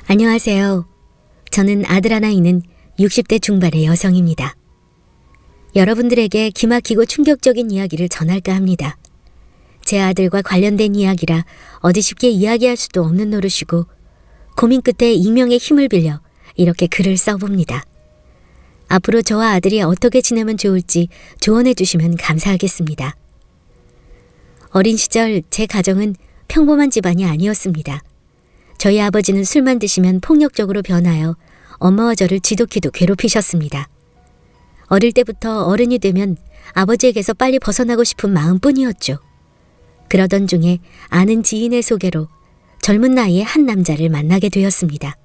안녕하세요. 저는 아들 하나 있는 60대 중반의 여성입니다. 여러분들에게 기막히고 충격적인 이야기를 전할까 합니다. 제 아들과 관련된 이야기라 어디 쉽게 이야기할 수도 없는 노릇이고 고민 끝에 익명의 힘을 빌려 이렇게 글을 써봅니다. 앞으로 저와 아들이 어떻게 지내면 좋을지 조언해 주시면 감사하겠습니다. 어린 시절 제 가정은 평범한 집안이 아니었습니다. 저희 아버지는 술만 드시면 폭력적으로 변하여 엄마와 저를 지독히도 괴롭히셨습니다. 어릴 때부터 어른이 되면 아버지에게서 빨리 벗어나고 싶은 마음뿐이었죠. 그러던 중에 아는 지인의 소개로 젊은 나이에 한 남자를 만나게 되었습니다.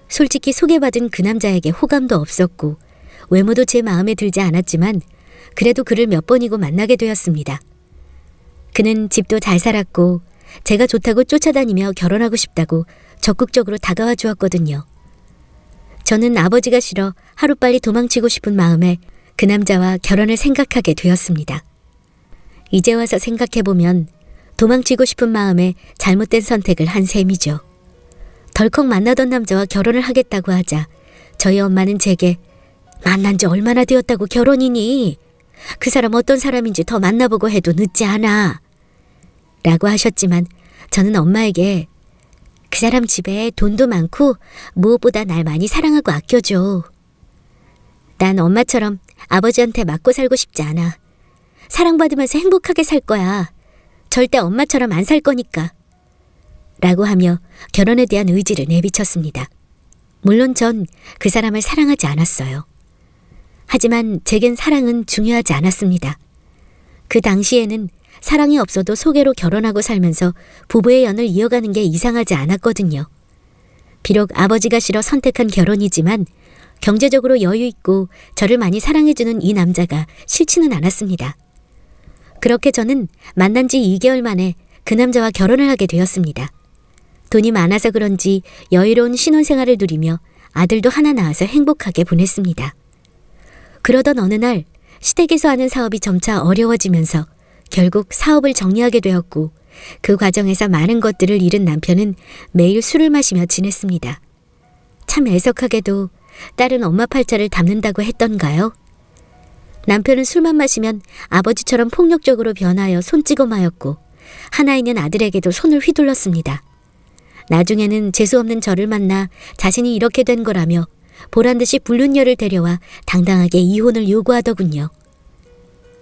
솔직히 소개받은 그 남자에게 호감도 없었고 외모도 제 마음에 들지 않았지만 그래도 그를 몇 번이고 만나게 되었습니다. 그는 집도 잘 살았고 제가 좋다고 쫓아다니며 결혼하고 싶다고 적극적으로 다가와 주었거든요. 저는 아버지가 싫어 하루빨리 도망치고 싶은 마음에 그 남자와 결혼을 생각하게 되었습니다. 이제 와서 생각해보면 도망치고 싶은 마음에 잘못된 선택을 한 셈이죠. 덜컥 만나던 남자와 결혼을 하겠다고 하자 저희 엄마는 제게 만난 지 얼마나 되었다고 결혼이니? 그 사람 어떤 사람인지 더 만나보고 해도 늦지 않아. 라고 하셨지만 저는 엄마에게 그 사람 집에 돈도 많고 무엇보다 날 많이 사랑하고 아껴줘. 난 엄마처럼 아버지한테 맞고 살고 싶지 않아. 사랑받으면서 행복하게 살 거야. 절대 엄마처럼 안 살 거니까. 라고 하며 결혼에 대한 의지를 내비쳤습니다. 물론 전 그 사람을 사랑하지 않았어요. 하지만 제겐 사랑은 중요하지 않았습니다. 그 당시에는 사랑이 없어도 소개로 결혼하고 살면서 부부의 연을 이어가는 게 이상하지 않았거든요. 비록 아버지가 싫어 선택한 결혼이지만 경제적으로 여유 있고 저를 많이 사랑해주는 이 남자가 싫지는 않았습니다. 그렇게 저는 만난 지 2개월 만에 그 남자와 결혼을 하게 되었습니다. 돈이 많아서 그런지 여유로운 신혼생활을 누리며 아들도 하나 낳아서 행복하게 보냈습니다. 그러던 어느 날 시댁에서 하는 사업이 점차 어려워지면서 결국 사업을 정리하게 되었고 그 과정에서 많은 것들을 잃은 남편은 매일 술을 마시며 지냈습니다. 참 애석하게도 딸은 엄마 팔자를 담는다고 했던가요? 남편은 술만 마시면 아버지처럼 폭력적으로 변하여 손찌검하였고 하나 있는 아들에게도 손을 휘둘렀습니다. 나중에는 재수없는 저를 만나 자신이 이렇게 된 거라며 보란듯이 불륜녀를 데려와 당당하게 이혼을 요구하더군요.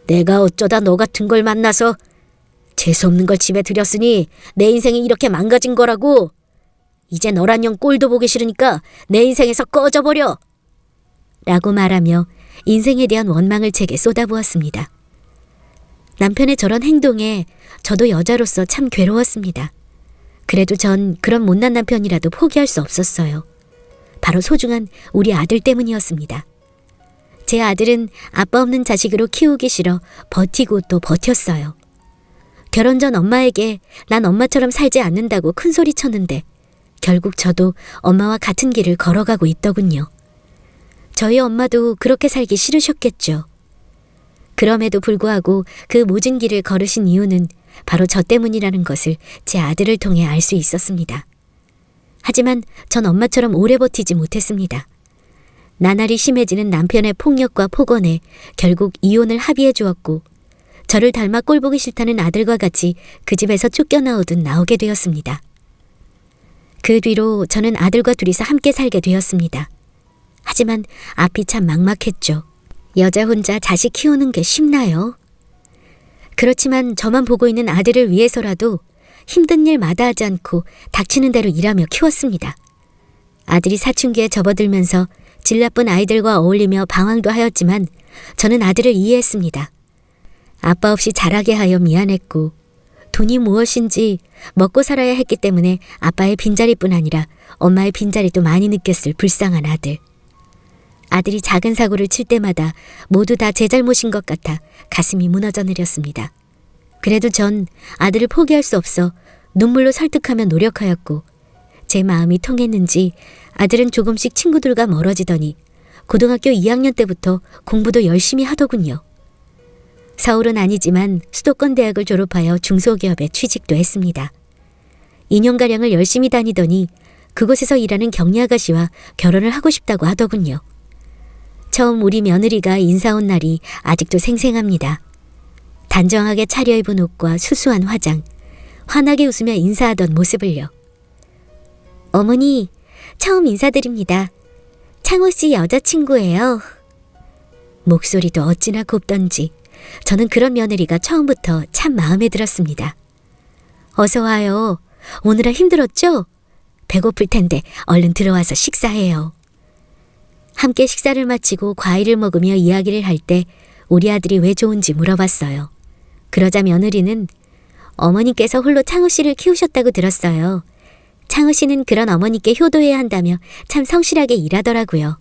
내가 어쩌다 너 같은 걸 만나서 재수없는 걸 집에 들였으니 내 인생이 이렇게 망가진 거라고. 이제 너란 년 꼴도 보기 싫으니까 내 인생에서 꺼져버려. 라고 말하며 인생에 대한 원망을 제게 쏟아부었습니다. 남편의 저런 행동에 저도 여자로서 참 괴로웠습니다. 그래도 전 그런 못난 남편이라도 포기할 수 없었어요. 바로 소중한 우리 아들 때문이었습니다. 제 아들은 아빠 없는 자식으로 키우기 싫어 버티고 또 버텼어요. 결혼 전 엄마에게 난 엄마처럼 살지 않는다고 큰소리 쳤는데 결국 저도 엄마와 같은 길을 걸어가고 있더군요. 저희 엄마도 그렇게 살기 싫으셨겠죠. 그럼에도 불구하고 그 모진 길을 걸으신 이유는 바로 저 때문이라는 것을 제 아들을 통해 알 수 있었습니다. 하지만 전 엄마처럼 오래 버티지 못했습니다. 나날이 심해지는 남편의 폭력과 폭언에 결국 이혼을 합의해 주었고 저를 닮아 꼴보기 싫다는 아들과 같이 그 집에서 쫓겨나오듯 나오게 되었습니다. 그 뒤로 저는 아들과 둘이서 함께 살게 되었습니다. 하지만 앞이 참 막막했죠. 여자 혼자 자식 키우는 게 쉽나요? 그렇지만 저만 보고 있는 아들을 위해서라도 힘든 일 마다하지 않고 닥치는 대로 일하며 키웠습니다. 아들이 사춘기에 접어들면서 질 나쁜 아이들과 어울리며 방황도 하였지만 저는 아들을 이해했습니다. 아빠 없이 자라게 하여 미안했고 돈이 무엇인지 먹고 살아야 했기 때문에 아빠의 빈자리뿐 아니라 엄마의 빈자리도 많이 느꼈을 불쌍한 아들. 아들이 작은 사고를 칠 때마다 모두 다 제 잘못인 것 같아 가슴이 무너져 내렸습니다. 그래도 전 아들을 포기할 수 없어 눈물로 설득하며 노력하였고 제 마음이 통했는지 아들은 조금씩 친구들과 멀어지더니 고등학교 2학년 때부터 공부도 열심히 하더군요. 서울은 아니지만 수도권 대학을 졸업하여 중소기업에 취직도 했습니다. 2년가량을 열심히 다니더니 그곳에서 일하는 격리 아가씨와 결혼을 하고 싶다고 하더군요. 처음 우리 며느리가 인사 온 날이 아직도 생생합니다. 단정하게 차려입은 옷과 수수한 화장, 환하게 웃으며 인사하던 모습을요. 어머니, 처음 인사드립니다. 창호 씨 여자친구예요. 목소리도 어찌나 곱던지 저는 그런 며느리가 처음부터 참 마음에 들었습니다. 어서 와요. 오느라 힘들었죠? 배고플 텐데 얼른 들어와서 식사해요. 함께 식사를 마치고 과일을 먹으며 이야기를 할 때 우리 아들이 왜 좋은지 물어봤어요. 그러자 며느리는 어머니께서 홀로 창호 씨를 키우셨다고 들었어요. 창호 씨는 그런 어머니께 효도해야 한다며 참 성실하게 일하더라고요.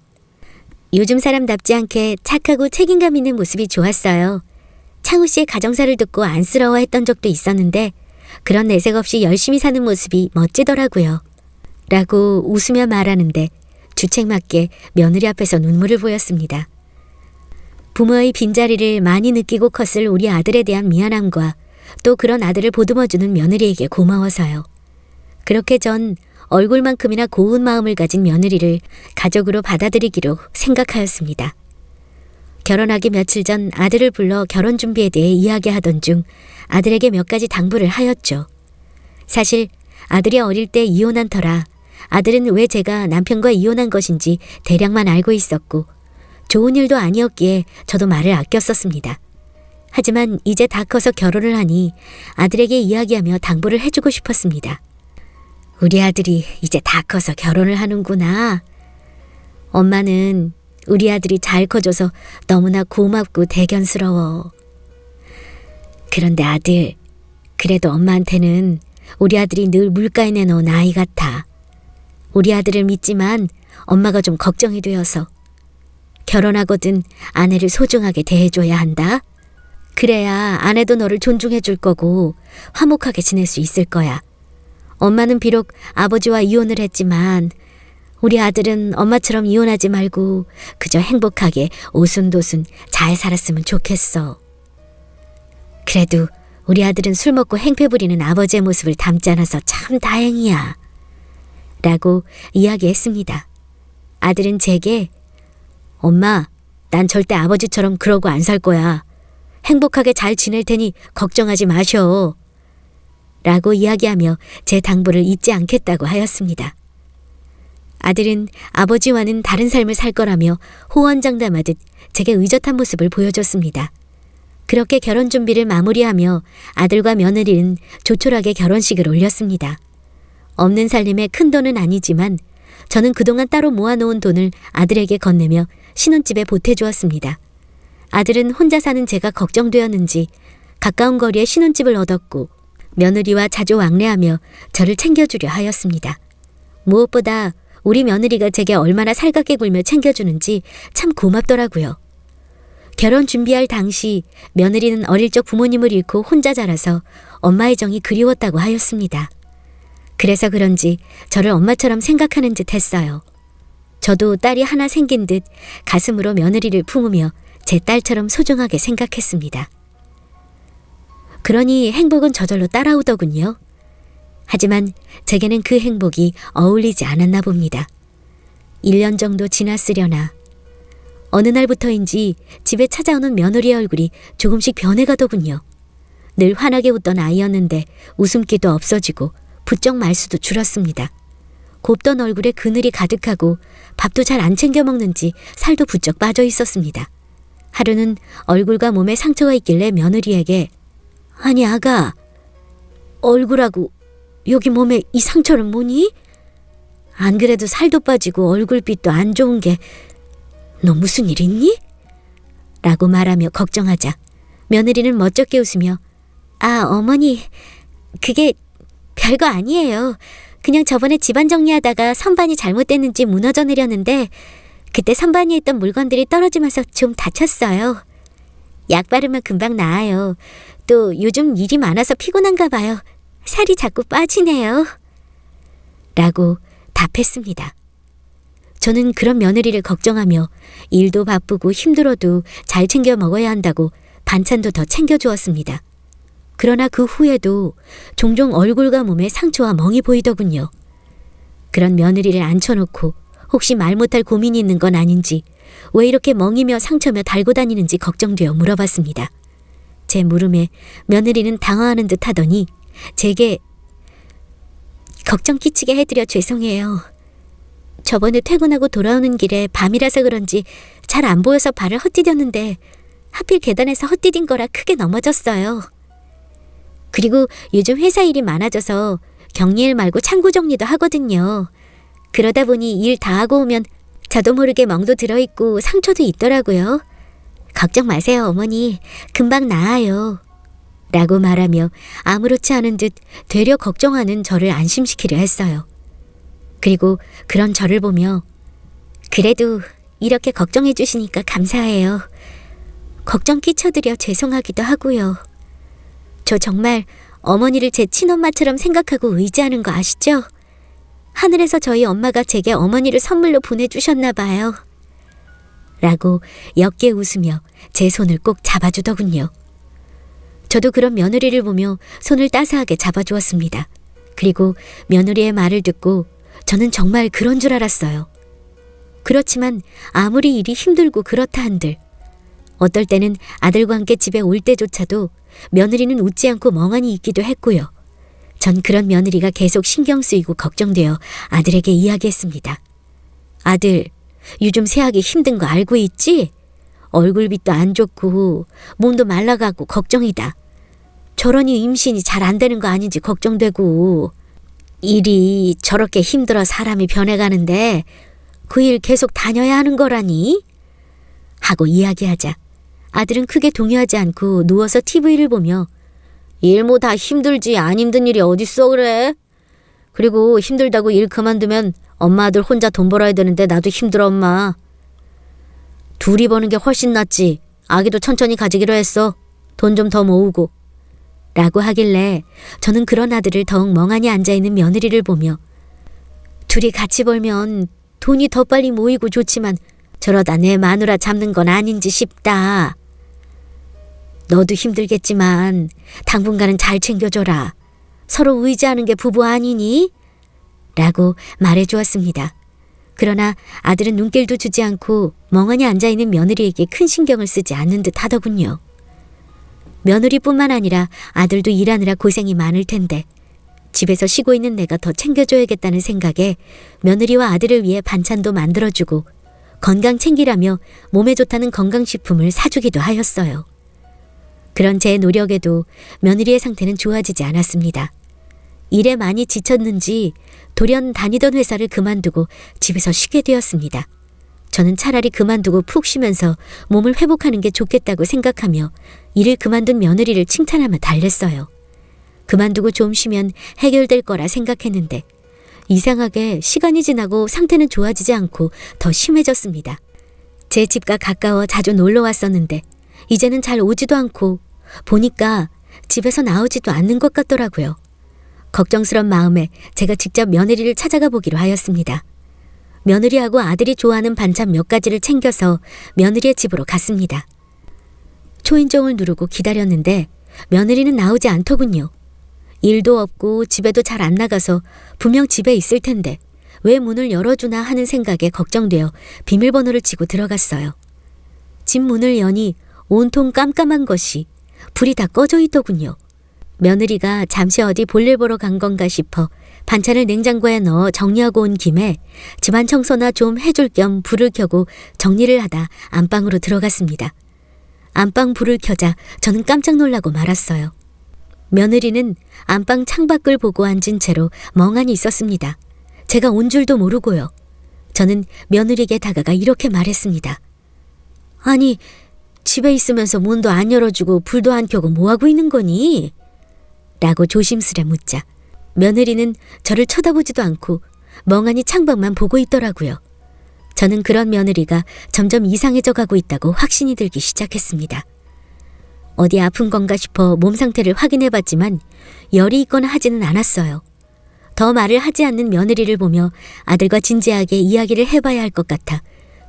요즘 사람답지 않게 착하고 책임감 있는 모습이 좋았어요. 창호 씨의 가정사를 듣고 안쓰러워했던 적도 있었는데 그런 내색 없이 열심히 사는 모습이 멋지더라고요. 라고 웃으며 말하는데 주책맞게 며느리 앞에서 눈물을 보였습니다. 부모의 빈자리를 많이 느끼고 컸을 우리 아들에 대한 미안함과 또 그런 아들을 보듬어주는 며느리에게 고마워서요. 그렇게 전 얼굴만큼이나 고운 마음을 가진 며느리를 가족으로 받아들이기로 생각하였습니다. 결혼하기 며칠 전 아들을 불러 결혼 준비에 대해 이야기하던 중 아들에게 몇 가지 당부를 하였죠. 사실 아들이 어릴 때 이혼한 터라 아들은 왜 제가 남편과 이혼한 것인지 대략만 알고 있었고 좋은 일도 아니었기에 저도 말을 아꼈었습니다. 하지만 이제 다 커서 결혼을 하니 아들에게 이야기하며 당부를 해주고 싶었습니다. 우리 아들이 이제 다 커서 결혼을 하는구나. 엄마는 우리 아들이 잘 커줘서 너무나 고맙고 대견스러워. 그런데 아들, 그래도 엄마한테는 우리 아들이 늘 물가에 내놓은 아이 같아. 우리 아들을 믿지만 엄마가 좀 걱정이 되어서 결혼하거든 아내를 소중하게 대해줘야 한다. 그래야 아내도 너를 존중해 줄 거고 화목하게 지낼 수 있을 거야. 엄마는 비록 아버지와 이혼을 했지만 우리 아들은 엄마처럼 이혼하지 말고 그저 행복하게 오순도순 잘 살았으면 좋겠어. 그래도 우리 아들은 술 먹고 행패 부리는 아버지의 모습을 닮지 않아서 참 다행이야. 라고 이야기했습니다. 아들은 제게 엄마, 난 절대 아버지처럼 그러고 안 살 거야. 행복하게 잘 지낼 테니 걱정하지 마셔. 라고 이야기하며 제 당부를 잊지 않겠다고 하였습니다. 아들은 아버지와는 다른 삶을 살 거라며 호언장담하듯 제게 의젓한 모습을 보여줬습니다. 그렇게 결혼 준비를 마무리하며 아들과 며느리는 조촐하게 결혼식을 올렸습니다. 없는 살림에 큰 돈은 아니지만 저는 그동안 따로 모아놓은 돈을 아들에게 건네며 신혼집에 보태주었습니다. 아들은 혼자 사는 제가 걱정되었는지 가까운 거리에 신혼집을 얻었고 며느리와 자주 왕래하며 저를 챙겨주려 하였습니다. 무엇보다 우리 며느리가 제게 얼마나 살갑게 굴며 챙겨주는지 참 고맙더라고요. 결혼 준비할 당시 며느리는 어릴 적 부모님을 잃고 혼자 자라서 엄마의 정이 그리웠다고 하였습니다. 그래서 그런지 저를 엄마처럼 생각하는 듯 했어요. 저도 딸이 하나 생긴 듯 가슴으로 며느리를 품으며 제 딸처럼 소중하게 생각했습니다. 그러니 행복은 저절로 따라오더군요. 하지만 제게는 그 행복이 어울리지 않았나 봅니다. 1년 정도 지났으려나 어느 날부터인지 집에 찾아오는 며느리의 얼굴이 조금씩 변해가더군요. 늘 환하게 웃던 아이였는데 웃음기도 없어지고 부쩍 말수도 줄었습니다. 곱던 얼굴에 그늘이 가득하고 밥도 잘 안 챙겨 먹는지 살도 부쩍 빠져 있었습니다. 하루는 얼굴과 몸에 상처가 있길래 며느리에게 아니 아가, 얼굴하고 여기 몸에 이 상처는 뭐니? 안 그래도 살도 빠지고 얼굴빛도 안 좋은 게 너 무슨 일 있니? 라고 말하며 걱정하자 며느리는 멋쩍게 웃으며 아 어머니, 그게 별거 아니에요. 그냥 저번에 집안 정리하다가 선반이 잘못됐는지 무너져 내렸는데 그때 선반 위에 있던 물건들이 떨어지면서 좀 다쳤어요. 약 바르면 금방 나아요. 또 요즘 일이 많아서 피곤한가 봐요. 살이 자꾸 빠지네요. 라고 답했습니다. 저는 그런 며느리를 걱정하며 일도 바쁘고 힘들어도 잘 챙겨 먹어야 한다고 반찬도 더 챙겨주었습니다. 그러나 그 후에도 종종 얼굴과 몸에 상처와 멍이 보이더군요. 그런 며느리를 앉혀놓고 혹시 말 못할 고민이 있는 건 아닌지, 왜 이렇게 멍이며 상처며 달고 다니는지 걱정되어 물어봤습니다. 제 물음에 며느리는 당황하는 듯 하더니 제게 걱정 끼치게 해드려 죄송해요. 저번에 퇴근하고 돌아오는 길에 밤이라서 그런지 잘 안 보여서 발을 헛디뎠는데 하필 계단에서 헛디딘 거라 크게 넘어졌어요. 그리고 요즘 회사 일이 많아져서 격리일 말고 창고 정리도 하거든요. 그러다 보니 일 다 하고 오면 저도 모르게 멍도 들어있고 상처도 있더라고요. 걱정 마세요, 어머니. 금방 나아요. 라고 말하며 아무렇지 않은 듯 되려 걱정하는 저를 안심시키려 했어요. 그리고 그런 저를 보며 그래도 이렇게 걱정해 주시니까 감사해요. 걱정 끼쳐드려 죄송하기도 하고요. 저 정말 어머니를 제 친엄마처럼 생각하고 의지하는 거 아시죠? 하늘에서 저희 엄마가 제게 어머니를 선물로 보내주셨나 봐요. 라고 옅게 웃으며 제 손을 꼭 잡아주더군요. 저도 그런 며느리를 보며 손을 따스하게 잡아주었습니다. 그리고 며느리의 말을 듣고 저는 정말 그런 줄 알았어요. 그렇지만 아무리 일이 힘들고 그렇다 한들 어떨 때는 아들과 함께 집에 올 때조차도 며느리는 웃지 않고 멍하니 있기도 했고요. 전 그런 며느리가 계속 신경 쓰이고 걱정되어 아들에게 이야기했습니다. 아들, 요즘 새하기 힘든 거 알고 있지? 얼굴빛도 안 좋고 몸도 말라가고 걱정이다. 저러니 임신이 잘 안 되는 거 아닌지 걱정되고 일이 저렇게 힘들어 사람이 변해가는데 그 일 계속 다녀야 하는 거라니? 하고 이야기하자 아들은 크게 동요하지 않고 누워서 TV를 보며 일 뭐 다 힘들지 안 힘든 일이 어딨어 그래? 그리고 힘들다고 일 그만두면 엄마 아들 혼자 돈 벌어야 되는데 나도 힘들어 엄마. 둘이 버는 게 훨씬 낫지. 아기도 천천히 가지기로 했어. 돈 좀 더 모으고. 라고 하길래 저는 그런 아들을 더욱 멍하니 앉아있는 며느리를 보며 둘이 같이 벌면 돈이 더 빨리 모이고 좋지만 저러다 내 마누라 잡는 건 아닌지 싶다. 너도 힘들겠지만 당분간은 잘 챙겨줘라. 서로 의지하는 게 부부 아니니? 라고 말해주었습니다. 그러나 아들은 눈길도 주지 않고 멍하니 앉아있는 며느리에게 큰 신경을 쓰지 않는 듯 하더군요. 며느리뿐만 아니라 아들도 일하느라 고생이 많을 텐데 집에서 쉬고 있는 내가 더 챙겨줘야겠다는 생각에 며느리와 아들을 위해 반찬도 만들어주고 건강 챙기라며 몸에 좋다는 건강식품을 사주기도 하였어요. 그런 제 노력에도 며느리의 상태는 좋아지지 않았습니다. 일에 많이 지쳤는지 돌연 다니던 회사를 그만두고 집에서 쉬게 되었습니다. 저는 차라리 그만두고 푹 쉬면서 몸을 회복하는 게 좋겠다고 생각하며 일을 그만둔 며느리를 칭찬하며 달랬어요. 그만두고 좀 쉬면 해결될 거라 생각했는데 이상하게 시간이 지나고 상태는 좋아지지 않고 더 심해졌습니다. 제 집과 가까워 자주 놀러 왔었는데 이제는 잘 오지도 않고 보니까 집에서 나오지도 않는 것 같더라고요. 걱정스런 마음에 제가 직접 며느리를 찾아가 보기로 하였습니다. 며느리하고 아들이 좋아하는 반찬 몇 가지를 챙겨서 며느리의 집으로 갔습니다. 초인종을 누르고 기다렸는데 며느리는 나오지 않더군요. 일도 없고 집에도 잘 안 나가서 분명 집에 있을 텐데 왜 문을 열어주나 하는 생각에 걱정되어 비밀번호를 치고 들어갔어요. 집 문을 여니 온통 깜깜한 것이 불이 다 꺼져 있더군요. 며느리가 잠시 어디 볼일 보러 간 건가 싶어 반찬을 냉장고에 넣어 정리하고 온 김에 집안 청소나 좀 해줄 겸 불을 켜고 정리를 하다 안방으로 들어갔습니다. 안방 불을 켜자 저는 깜짝 놀라고 말았어요. 며느리는 안방 창밖을 보고 앉은 채로 멍하니 있었습니다. 제가 온 줄도 모르고요. 저는 며느리에게 다가가 이렇게 말했습니다. 아니, 집에 있으면서 문도 안 열어주고 불도 안 켜고 뭐하고 있는 거니? 라고 조심스레 묻자 며느리는 저를 쳐다보지도 않고 멍하니 창밖만 보고 있더라고요. 저는 그런 며느리가 점점 이상해져 가고 있다고 확신이 들기 시작했습니다. 어디 아픈 건가 싶어 몸 상태를 확인해봤지만 열이 있거나 하지는 않았어요. 더 말을 하지 않는 며느리를 보며 아들과 진지하게 이야기를 해봐야 할 것 같아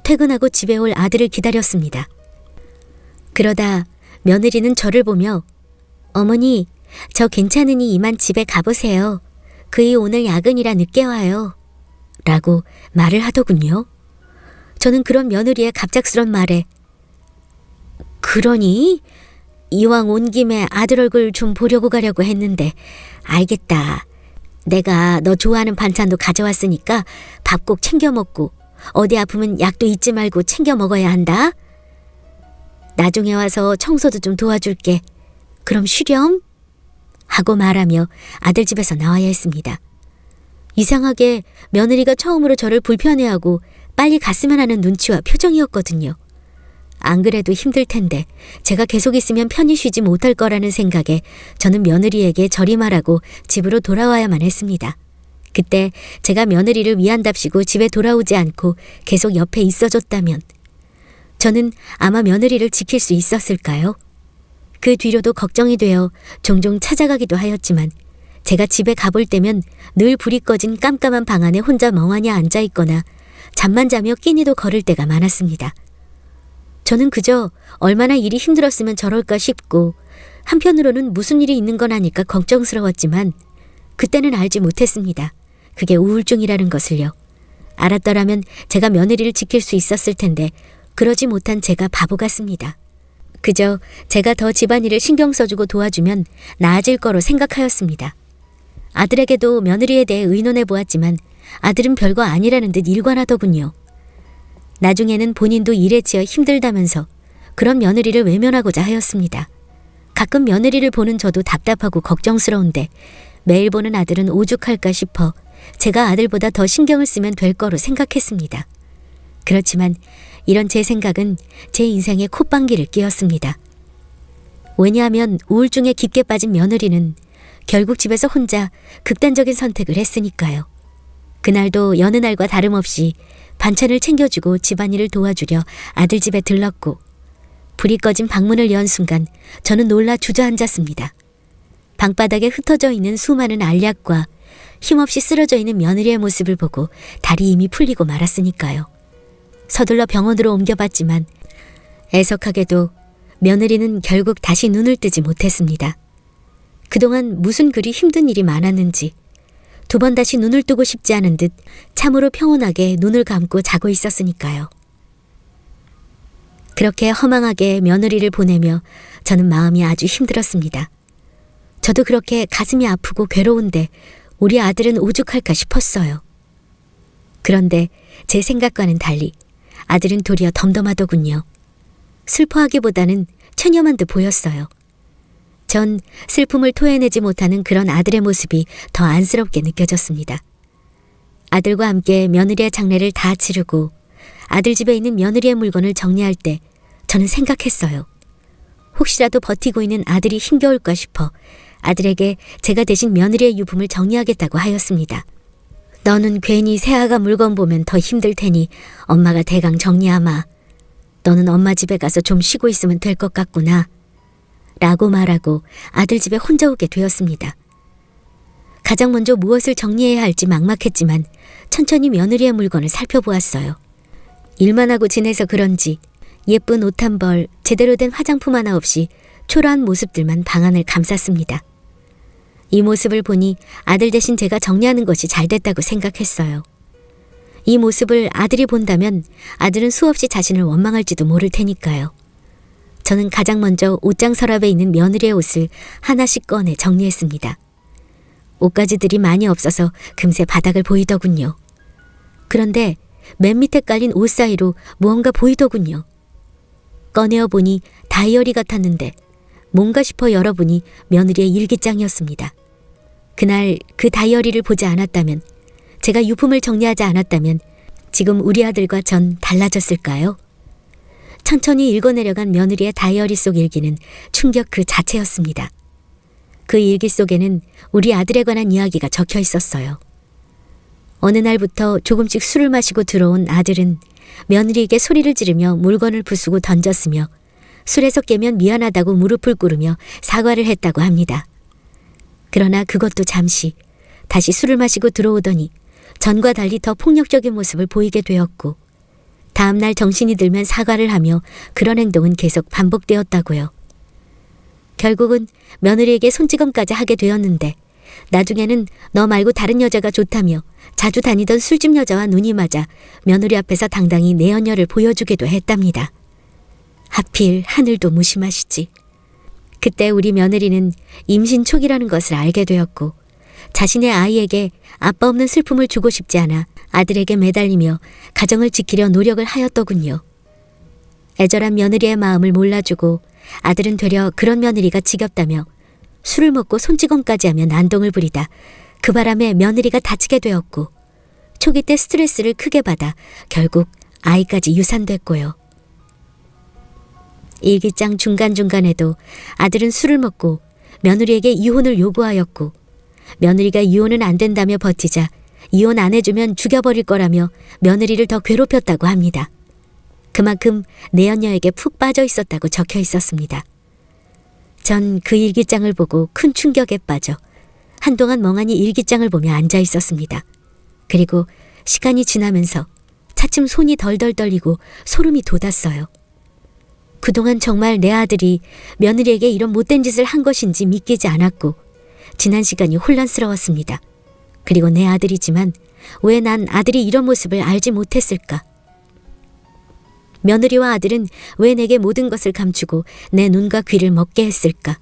퇴근하고 집에 올 아들을 기다렸습니다. 그러다 며느리는 저를 보며 어머니, 저 괜찮으니 이만 집에 가보세요. 그이 오늘 야근이라 늦게 와요. 라고 말을 하더군요. 저는 그런 며느리의 갑작스런 말에 그러니? 이왕 온 김에 아들 얼굴 좀 보려고 가려고 했는데 알겠다. 내가 너 좋아하는 반찬도 가져왔으니까 밥 꼭 챙겨 먹고 어디 아프면 약도 잊지 말고 챙겨 먹어야 한다. 나중에 와서 청소도 좀 도와줄게. 그럼 쉬렴? 하고 말하며 아들 집에서 나와야 했습니다. 이상하게 며느리가 처음으로 저를 불편해하고 빨리 갔으면 하는 눈치와 표정이었거든요. 안 그래도 힘들 텐데 제가 계속 있으면 편히 쉬지 못할 거라는 생각에 저는 며느리에게 저리 말하고 집으로 돌아와야만 했습니다. 그때 제가 며느리를 위한답시고 집에 돌아오지 않고 계속 옆에 있어줬다면 저는 아마 며느리를 지킬 수 있었을까요? 그 뒤로도 걱정이 되어 종종 찾아가기도 하였지만 제가 집에 가볼 때면 늘 불이 꺼진 깜깜한 방 안에 혼자 멍하니 앉아있거나 잠만 자며 끼니도 거를 때가 많았습니다. 저는 그저 얼마나 일이 힘들었으면 저럴까 싶고 한편으로는 무슨 일이 있는 건 아닐까 걱정스러웠지만 그때는 알지 못했습니다. 그게 우울증이라는 것을요. 알았더라면 제가 며느리를 지킬 수 있었을 텐데 그러지 못한 제가 바보 같습니다. 그저 제가 더 집안일을 신경 써주고 도와주면 나아질 거로 생각하였습니다. 아들에게도 며느리에 대해 의논해 보았지만 아들은 별거 아니라는 듯 일관하더군요. 나중에는 본인도 일에 치여 힘들다면서 그런 며느리를 외면하고자 하였습니다. 가끔 며느리를 보는 저도 답답하고 걱정스러운데 매일 보는 아들은 오죽할까 싶어 제가 아들보다 더 신경을 쓰면 될 거로 생각했습니다. 그렇지만 이런 제 생각은 제 인생에 콧방귀를 뀌었습니다. 왜냐하면 우울증에 깊게 빠진 며느리는 결국 집에서 혼자 극단적인 선택을 했으니까요. 그날도 여느 날과 다름없이 반찬을 챙겨주고 집안일을 도와주려 아들 집에 들렀고 불이 꺼진 방문을 연 순간 저는 놀라 주저앉았습니다. 방바닥에 흩어져 있는 수많은 알약과 힘없이 쓰러져 있는 며느리의 모습을 보고 달이 이미 풀리고 말았으니까요. 서둘러 병원으로 옮겨봤지만 애석하게도 며느리는 결국 다시 눈을 뜨지 못했습니다. 그동안 무슨 그리 힘든 일이 많았는지 2번 다시 눈을 뜨고 싶지 않은 듯 참으로 평온하게 눈을 감고 자고 있었으니까요. 그렇게 허망하게 며느리를 보내며 저는 마음이 아주 힘들었습니다. 저도 그렇게 가슴이 아프고 괴로운데 우리 아들은 오죽할까 싶었어요. 그런데 제 생각과는 달리 아들은 도리어 덤덤하더군요. 슬퍼하기보다는 체념한 듯 보였어요. 전 슬픔을 토해내지 못하는 그런 아들의 모습이 더 안쓰럽게 느껴졌습니다. 아들과 함께 며느리의 장례를 다 치르고 아들 집에 있는 며느리의 물건을 정리할 때 저는 생각했어요. 혹시라도 버티고 있는 아들이 힘겨울까 싶어 아들에게 제가 대신 며느리의 유품을 정리하겠다고 하였습니다. 너는 괜히 새아가 물건 보면 더 힘들 테니 엄마가 대강 정리하마. 너는 엄마 집에 가서 좀 쉬고 있으면 될 것 같구나. 라고 말하고 아들 집에 혼자 오게 되었습니다. 가장 먼저 무엇을 정리해야 할지 막막했지만 천천히 며느리의 물건을 살펴보았어요. 일만 하고 지내서 그런지 예쁜 옷 한 벌, 제대로 된 화장품 하나 없이 초라한 모습들만 방 안을 감쌌습니다. 이 모습을 보니 아들 대신 제가 정리하는 것이 잘 됐다고 생각했어요. 이 모습을 아들이 본다면 아들은 수없이 자신을 원망할지도 모를 테니까요. 저는 가장 먼저 옷장 서랍에 있는 며느리의 옷을 하나씩 꺼내 정리했습니다. 옷가지들이 많이 없어서 금세 바닥을 보이더군요. 그런데 맨 밑에 깔린 옷 사이로 무언가 보이더군요. 꺼내어 보니 다이어리 같았는데 뭔가 싶어 열어보니 며느리의 일기장이었습니다. 그날 그 다이어리를 보지 않았다면, 제가 유품을 정리하지 않았다면 지금 우리 아들과 전 달라졌을까요? 천천히 읽어내려간 며느리의 다이어리 속 일기는 충격 그 자체였습니다. 그 일기 속에는 우리 아들에 관한 이야기가 적혀 있었어요. 어느 날부터 조금씩 술을 마시고 들어온 아들은 며느리에게 소리를 지르며 물건을 부수고 던졌으며 술에서 깨면 미안하다고 무릎을 꿇으며 사과를 했다고 합니다. 그러나 그것도 잠시, 다시 술을 마시고 들어오더니 전과 달리 더 폭력적인 모습을 보이게 되었고 다음날 정신이 들면 사과를 하며 그런 행동은 계속 반복되었다고요. 결국은 며느리에게 손찌검까지 하게 되었는데 나중에는 너 말고 다른 여자가 좋다며 자주 다니던 술집 여자와 눈이 맞아 며느리 앞에서 당당히 내연녀를 보여주기도 했답니다. 하필 하늘도 무심하시지. 그때 우리 며느리는 임신 초기라는 것을 알게 되었고 자신의 아이에게 아빠 없는 슬픔을 주고 싶지 않아 아들에게 매달리며 가정을 지키려 노력을 하였더군요. 애절한 며느리의 마음을 몰라주고 아들은 되려 그런 며느리가 지겹다며 술을 먹고 손찌검까지 하며 난동을 부리다 그 바람에 며느리가 다치게 되었고 초기 때 스트레스를 크게 받아 결국 아이까지 유산됐고요. 일기장 중간중간에도 아들은 술을 먹고 며느리에게 이혼을 요구하였고 며느리가 이혼은 안 된다며 버티자 이혼 안 해주면 죽여버릴 거라며 며느리를 더 괴롭혔다고 합니다. 그만큼 내연녀에게 푹 빠져 있었다고 적혀 있었습니다. 전 그 일기장을 보고 큰 충격에 빠져 한동안 멍하니 일기장을 보며 앉아 있었습니다. 그리고 시간이 지나면서 차츰 손이 덜덜 떨리고 소름이 돋았어요. 그동안 정말 내 아들이 며느리에게 이런 못된 짓을 한 것인지 믿기지 않았고 지난 시간이 혼란스러웠습니다. 그리고 내 아들이지만 왜 난 아들이 이런 모습을 알지 못했을까? 며느리와 아들은 왜 내게 모든 것을 감추고 내 눈과 귀를 먹게 했을까?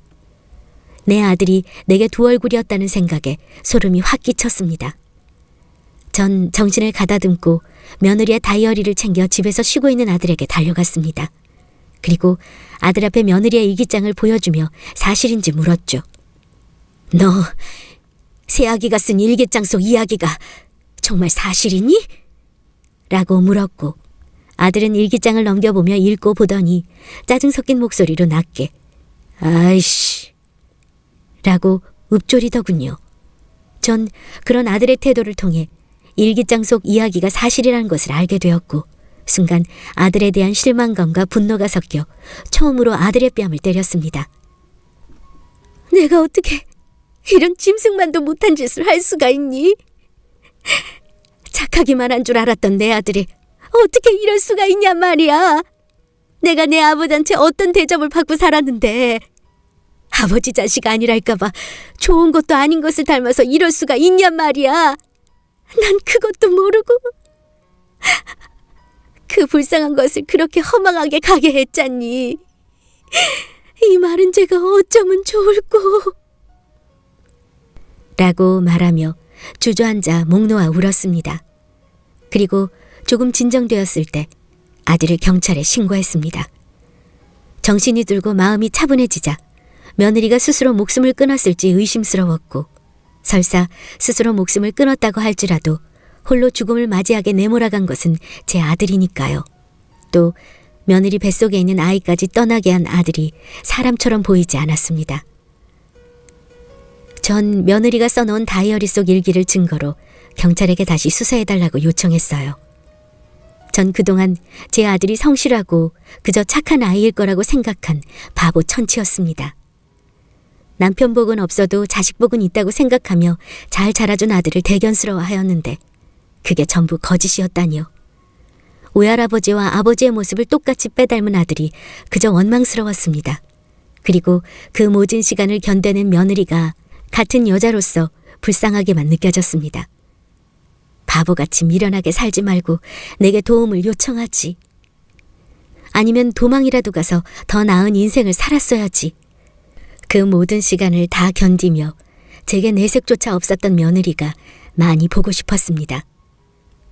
내 아들이 내게 두 얼굴이었다는 생각에 소름이 확 끼쳤습니다. 전 정신을 가다듬고 며느리의 다이어리를 챙겨 집에서 쉬고 있는 아들에게 달려갔습니다. 그리고 아들 앞에 며느리의 일기장을 보여주며 사실인지 물었죠. 너 새아기가 쓴 일기장 속 이야기가 정말 사실이니? 라고 물었고 아들은 일기장을 넘겨보며 읽고 보더니 짜증 섞인 목소리로 낮게 아이씨 라고 읊조리더군요. 전 그런 아들의 태도를 통해 일기장 속 이야기가 사실이라는 것을 알게 되었고 순간 아들에 대한 실망감과 분노가 섞여 처음으로 아들의 뺨을 때렸습니다. 내가 어떻게 이런 짐승만도 못한 짓을 할 수가 있니? 착하기만 한 줄 알았던 내 아들이 어떻게 이럴 수가 있냔 말이야. 내가 내 아버지한테 어떤 대접을 받고 살았는데 아버지 자식 아니랄까봐 좋은 것도 아닌 것을 닮아서 이럴 수가 있냔 말이야. 난 그것도 모르고 그 불쌍한 것을 그렇게 허망하게 가게 했잖니. 이 말은 제가 어쩌면 좋을꼬. 라고 말하며 주저앉아 목 놓아 울었습니다. 그리고 조금 진정되었을 때 아들을 경찰에 신고했습니다. 정신이 들고 마음이 차분해지자 며느리가 스스로 목숨을 끊었을지 의심스러웠고 설사 스스로 목숨을 끊었다고 할지라도 홀로 죽음을 맞이하게 내몰아간 것은 제 아들이니까요. 또 며느리 뱃속에 있는 아이까지 떠나게 한 아들이 사람처럼 보이지 않았습니다. 전 며느리가 써놓은 다이어리 속 일기를 증거로 경찰에게 다시 수사해달라고 요청했어요. 전 그동안 제 아들이 성실하고 그저 착한 아이일 거라고 생각한 바보 천치였습니다. 남편 복은 없어도 자식 복은 있다고 생각하며 잘 자라준 아들을 대견스러워하였는데 그게 전부 거짓이었다니요. 외할아버지와 아버지의 모습을 똑같이 빼닮은 아들이 그저 원망스러웠습니다. 그리고 그 모진 시간을 견뎌낸 며느리가 같은 여자로서 불쌍하게만 느껴졌습니다. 바보같이 미련하게 살지 말고 내게 도움을 요청하지. 아니면 도망이라도 가서 더 나은 인생을 살았어야지. 그 모든 시간을 다 견디며 제게 내색조차 없었던 며느리가 많이 보고 싶었습니다.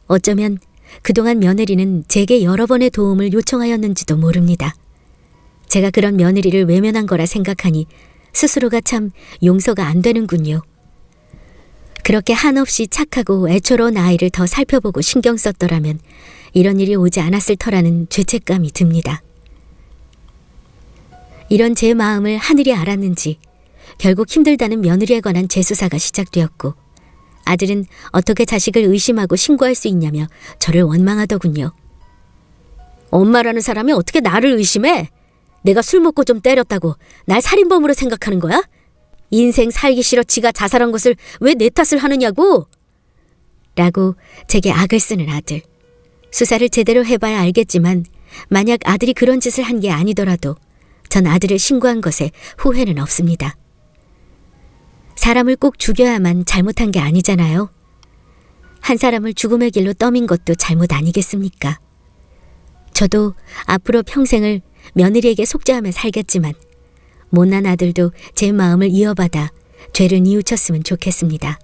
어쩌면 그동안 며느리는 제게 여러 번의 도움을 요청하였는지도 모릅니다. 제가 그런 며느리를 외면한 거라 생각하니 스스로가 참 용서가 안 되는군요. 그렇게 한없이 착하고 애처로운 아이를 더 살펴보고 신경 썼더라면 이런 일이 오지 않았을 터라는 죄책감이 듭니다. 이런 제 마음을 하늘이 알았는지 결국 힘들다는 며느리에 관한 재수사가 시작되었고 아들은 어떻게 자식을 의심하고 신고할 수 있냐며 저를 원망하더군요. 엄마라는 사람이 어떻게 나를 의심해? 내가 술 먹고 좀 때렸다고 날 살인범으로 생각하는 거야? 인생 살기 싫어 지가 자살한 것을 왜 내 탓을 하느냐고? 라고 제게 악을 쓰는 아들. 수사를 제대로 해봐야 알겠지만 만약 아들이 그런 짓을 한 게 아니더라도 전 아들을 신고한 것에 후회는 없습니다. 사람을 꼭 죽여야만 잘못한 게 아니잖아요. 한 사람을 죽음의 길로 떠민 것도 잘못 아니겠습니까? 저도 앞으로 평생을 며느리에게 속죄하며 살겠지만 못난 아들도 제 마음을 이어받아 죄를 뉘우쳤으면 좋겠습니다.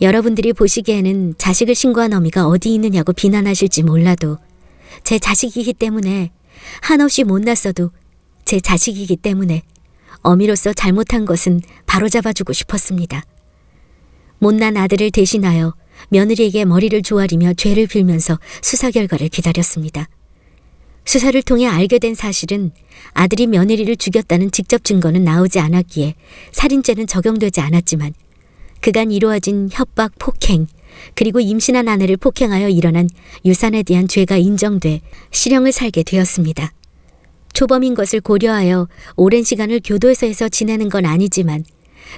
여러분들이 보시기에는 자식을 신고한 어미가 어디 있느냐고 비난하실지 몰라도 제 자식이기 때문에 한없이 못났어도 제 자식이기 때문에 어미로서 잘못한 것은 바로잡아주고 싶었습니다. 못난 아들을 대신하여 며느리에게 머리를 조아리며 죄를 빌면서 수사 결과를 기다렸습니다. 수사를 통해 알게 된 사실은 아들이 며느리를 죽였다는 직접 증거는 나오지 않았기에 살인죄는 적용되지 않았지만 그간 이루어진 협박, 폭행, 그리고 임신한 아내를 폭행하여 일어난 유산에 대한 죄가 인정돼 실형을 살게 되었습니다. 초범인 것을 고려하여 오랜 시간을 교도소에서 지내는 건 아니지만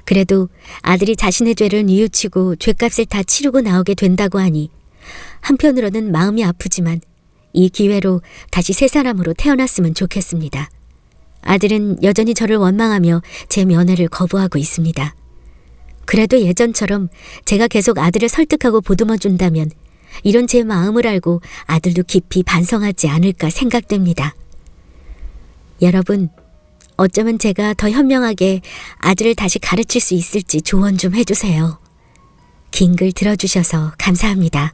그래도 아들이 자신의 죄를 뉘우치고 죄값을 다 치르고 나오게 된다고 하니 한편으로는 마음이 아프지만 이 기회로 다시 새 사람으로 태어났으면 좋겠습니다. 아들은 여전히 저를 원망하며 제 면회를 거부하고 있습니다. 그래도 예전처럼 제가 계속 아들을 설득하고 보듬어준다면 이런 제 마음을 알고 아들도 깊이 반성하지 않을까 생각됩니다. 여러분, 어쩌면 제가 더 현명하게 아들을 다시 가르칠 수 있을지 조언 좀 해주세요. 긴 글 들어주셔서 감사합니다.